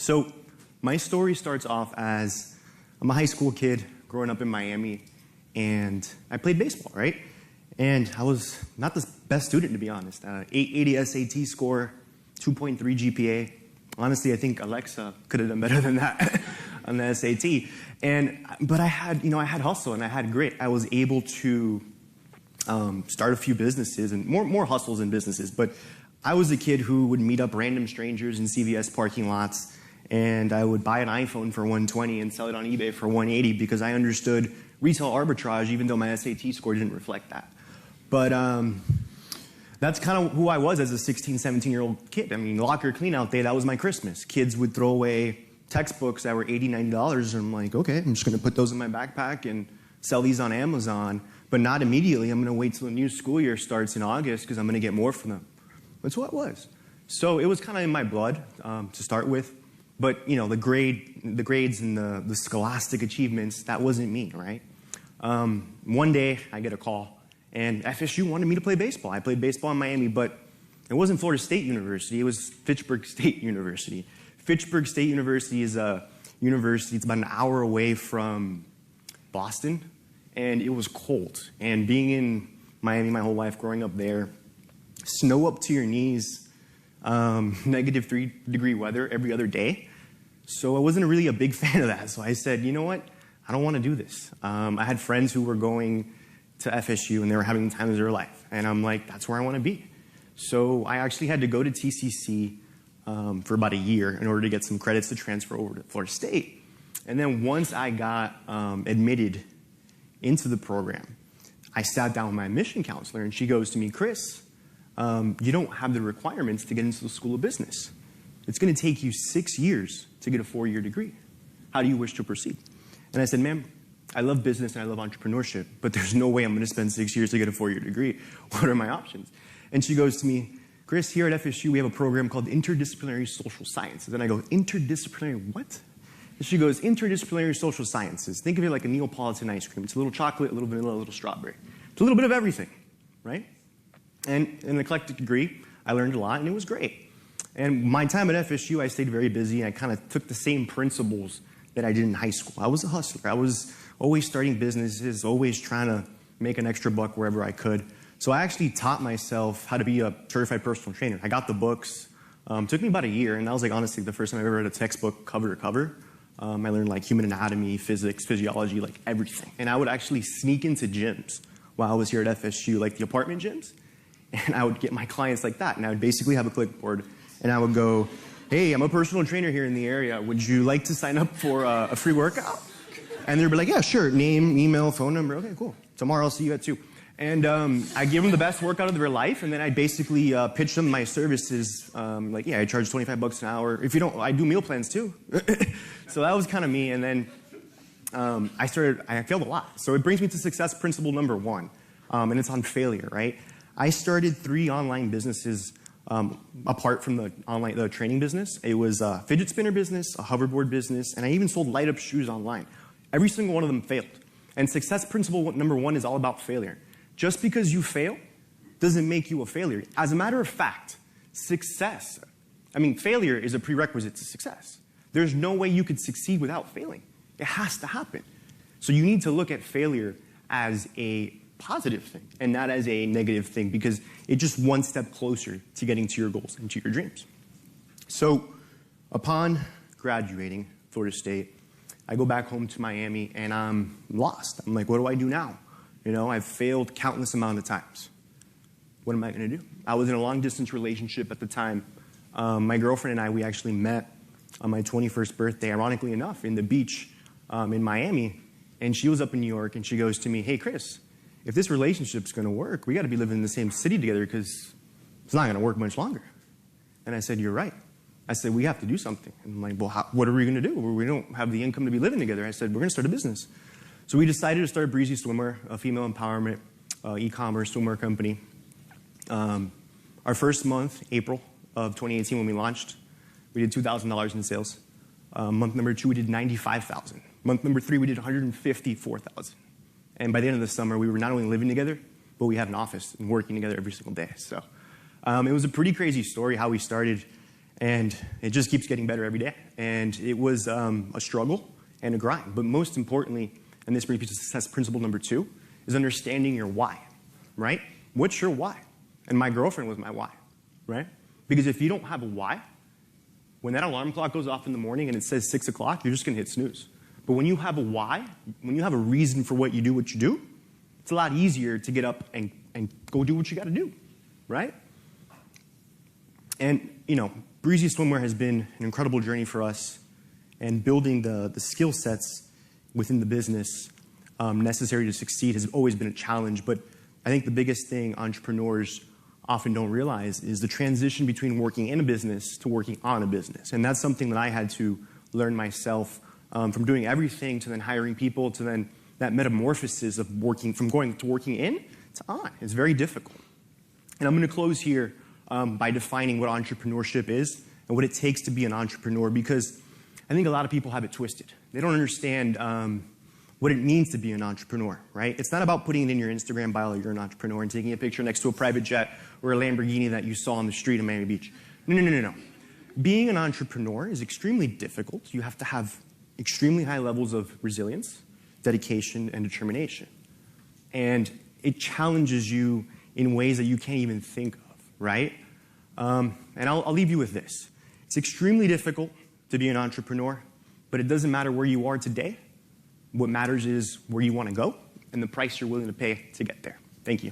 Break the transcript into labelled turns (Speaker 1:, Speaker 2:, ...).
Speaker 1: So my story starts off as I'm a high school kid growing up in Miami, and I played baseball, right? And I was not the best student, to be honest. 880 SAT score, 2.3 GPA. Honestly, I think Alexa could have done better than that on the SAT. But I had hustle and I had grit. I was able to start a few businesses and more hustles and businesses. But I was a kid who would meet up random strangers in CVS parking lots, and I would buy an iPhone for $120 and sell it on eBay for $180 because I understood retail arbitrage, even though my SAT score didn't reflect that. But that's kind of who I was as a 16, 17-year-old kid. I mean, locker clean out day, that was my Christmas. Kids would throw away textbooks that were $80, $90, and I'm like, okay, I'm just going to put those in my backpack and sell these on Amazon, but not immediately. I'm going to wait till the new school year starts in August because I'm going to get more from them. That's what it was. So it was kind of in my blood to start with, but you know, the grades and the scholastic achievements, that wasn't me, right? One day I get a call, and FSU wanted me to play baseball. I played baseball in Miami, but it wasn't Florida State University. It was Fitchburg State University. Fitchburg State University is a university. It's about an hour away from Boston, and it was cold. And being in Miami my whole life, growing up there, snow up to your knees, -3-degree weather every other day. So I wasn't really a big fan of that. So I said, you know what? I don't want to do this. I had friends who were going to FSU, and they were having the time of their life. And I'm like, that's where I want to be. So I actually had to go to TCC for about a year in order to get some credits to transfer over to Florida State. And then once I got admitted into the program, I sat down with my admission counselor, and she goes to me, Chris, you don't have the requirements to get into the School of Business. It's going to take you 6 years to get a 4-year degree. How do you wish to proceed? And I said, ma'am, I love business and I love entrepreneurship, but there's no way I'm going to spend 6 years to get a 4-year degree. What are my options? And she goes to me, Chris, here at FSU, we have a program called Interdisciplinary Social Sciences. And I go, interdisciplinary what? And she goes, interdisciplinary social sciences. Think of it like a Neapolitan ice cream. It's a little chocolate, a little vanilla, a little strawberry. It's a little bit of everything, right? And in an eclectic degree, I learned a lot, and it was great. And my time at FSU, I stayed very busy, and I kind of took the same principles that I did in high school. I was a hustler. I was always starting businesses, always trying to make an extra buck wherever I could. So I actually taught myself how to be a certified personal trainer. I got the books. Took me about a year, and that was like honestly the first time I ever read a textbook cover to cover. I learned like human anatomy, physics, physiology, like everything. And I would actually sneak into gyms while I was here at FSU, like the apartment gyms, and I would get my clients like that. And I would basically have a clipboard, and I would go, hey, I'm a personal trainer here in the area. Would you like to sign up for a free workout? And they'd be like, yeah, sure. Name, email, phone number. Okay, cool. Tomorrow I'll see you at 2. And I give them the best workout of their life, and then I basically pitch them my services. Like, yeah, I charge $25 an hour. If you don't, I do meal plans too. So that was kind of me. And then I failed a lot. So it brings me to success principle number 1, and it's on failure, right? I started 3 online businesses apart from the training business. It was a fidget spinner business, a hoverboard business, and I even sold light-up shoes online. Every single one of them failed. And success principle number 1 is all about failure. Just because you fail doesn't make you a failure. As a matter of fact, failure is a prerequisite to success. There's no way you could succeed without failing. It has to happen. So you need to look at failure as a positive thing and not as a negative thing, because it's just one step closer to getting to your goals and to your dreams. So upon graduating Florida State, I go back home to Miami, and I'm lost. I'm like, what do I do now? You know, I've failed countless amount of times. What am I going to do? I was in a long-distance relationship at the time. My girlfriend and I, we actually met on my 21st birthday, ironically enough, in the beach in Miami. And she was up in New York, and she goes to me, hey, Chris, if this relationship's going to work, we got to be living in the same city together because it's not going to work much longer. And I said, you're right. I said, we have to do something. And I'm like, well, what are we going to do? We don't have the income to be living together. I said, we're going to start a business. So we decided to start Breezy Swimwear, a female empowerment e-commerce swimwear company. Our first month, April of 2018, when we launched, we did $2,000 in sales. Month number 2, we did $95,000. Month number 3, we did $154,000. And by the end of the summer, we were not only living together, but we had an office and working together every single day. So it was a pretty crazy story how we started. And it just keeps getting better every day. And it was a struggle and a grind. But most importantly, and this brings me to success principle number 2, is understanding your why, right? What's your why? And my girlfriend was my why, right? Because if you don't have a why, when that alarm clock goes off in the morning and it says 6 o'clock, you're just going to hit snooze. But when you have a why, when you have a reason for what you do, it's a lot easier to get up and go do what you got to do, right? And, Breezy Swimwear has been an incredible journey for us, and building the skill sets within the business necessary to succeed has always been a challenge. But I think the biggest thing entrepreneurs often don't realize is the transition between working in a business to working on a business. And that's something that I had to learn myself, from doing everything to then hiring people to then that metamorphosis of from going to working in to on. It's very difficult. And I'm going to close here by defining what entrepreneurship is and what it takes to be an entrepreneur, because I think a lot of people have it twisted. They don't understand what it means to be an entrepreneur, right? It's not about putting it in your Instagram bio that you're an entrepreneur and taking a picture next to a private jet or a Lamborghini that you saw on the street in Miami Beach. No. Being an entrepreneur is extremely difficult. You have to have extremely high levels of resilience, dedication, and determination. And it challenges you in ways that you can't even think of, right? And I'll leave you with this. It's extremely difficult to be an entrepreneur, but it doesn't matter where you are today. What matters is where you want to go and the price you're willing to pay to get there. Thank you.